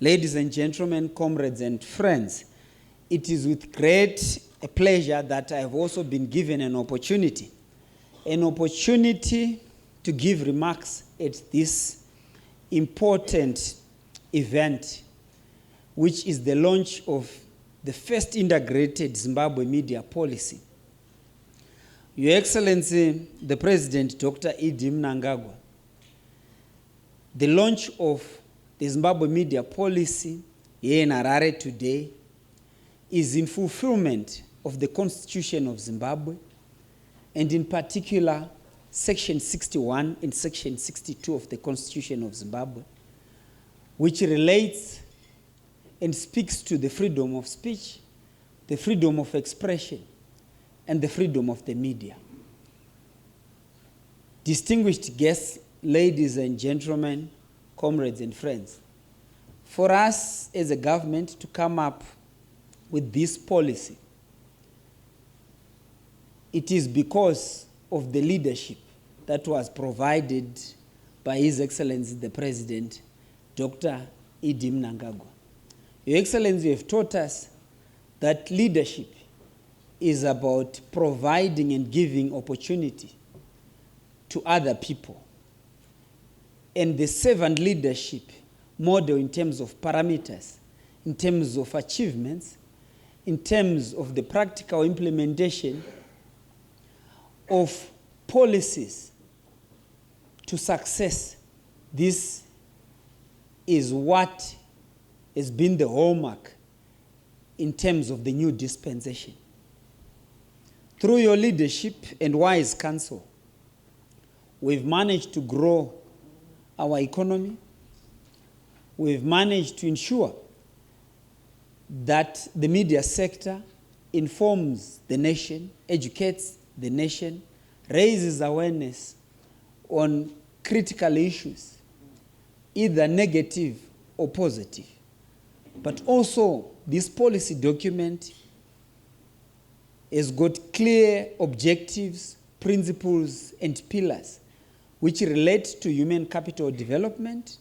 Ladies and gentlemen, comrades and friends, it is with great pleasure that I have also been given an opportunity to give remarks at this important event, which is the launch of the first integrated Zimbabwe media policy. Your Excellency, the President, Dr. Idi Mnangagwa, the launch of the Zimbabwe media policy here in Harare today is in fulfillment of the Constitution of Zimbabwe, and in particular, Section 61 and Section 62 of the Constitution of Zimbabwe, which relates and speaks to the freedom of speech, the freedom of expression, and the freedom of the media. Distinguished guests, ladies and gentlemen, comrades and friends, for us as a government to come up with this policy, it is because of the leadership that was provided by His Excellency the President, Dr. Idi Mnangagwa. Your Excellency, you have taught us that leadership is about providing and giving opportunity to other people. And the servant leadership model in terms of parameters, in terms of achievements, in terms of the practical implementation of policies to success, this is what has been the hallmark in terms of the new dispensation. Through your leadership and wise counsel, we've managed to grow our economy. We've managed to ensure that the media sector informs the nation, educates the nation, raises awareness on critical issues, either negative or positive. But also, this policy document has got clear objectives, principles, and pillars which relate to human capital development,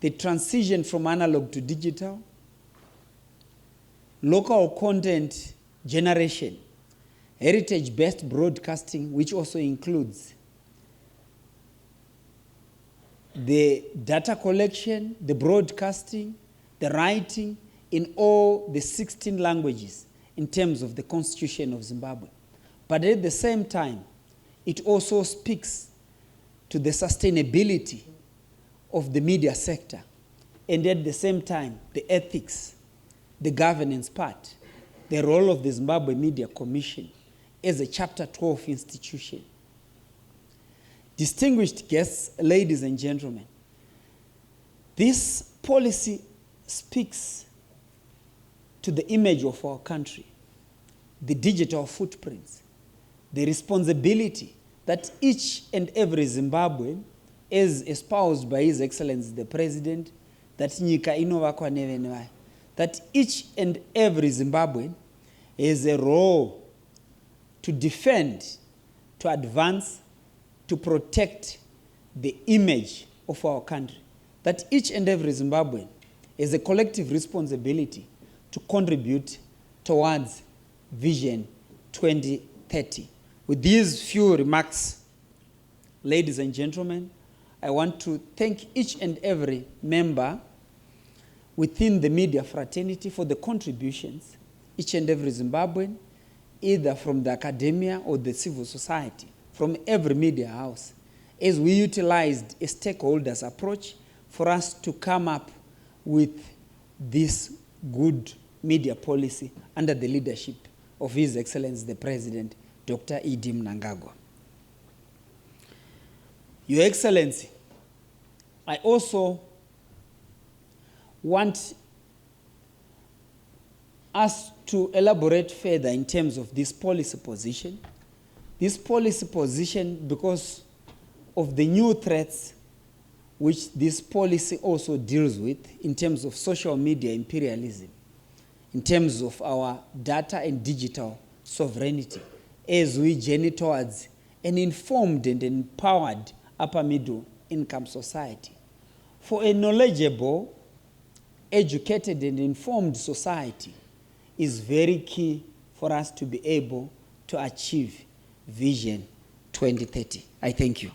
the transition from analog to digital, local content generation, heritage-based broadcasting, which also includes the data collection, the broadcasting, the writing in all the 16 languages in terms of the Constitution of Zimbabwe. But at the same time, it also speaks to the sustainability of the media sector, and at the same time, the ethics, the governance part, the role of the Zimbabwe Media Commission as a Chapter 12 institution. Distinguished guests, ladies and gentlemen, this policy speaks to the image of our country, the digital footprints, the responsibility that each and every Zimbabwean, as espoused by His Excellency the President, that nyika inovakwa nevenhu vayo, that each and every Zimbabwean has a role to defend, to advance, to protect the image of our country, that each and every Zimbabwean has a collective responsibility to contribute towards Vision 2030. With these few remarks, ladies and gentlemen, I want to thank each and every member within the media fraternity for the contributions, each and every Zimbabwean, either from the academia or the civil society, from every media house, as we utilized a stakeholders approach for us to come up with this good media policy under the leadership of His Excellency the President, Dr. Idi Mnangagwa. Your Excellency, I also want us to elaborate further in terms of this policy position. This policy position, because of the new threats which this policy also deals with in terms of social media imperialism, in terms of our data and digital sovereignty, as we journey towards an informed and empowered upper middle income society. For a knowledgeable educated and informed society is very key for us to be able to achieve Vision 2030. I thank you.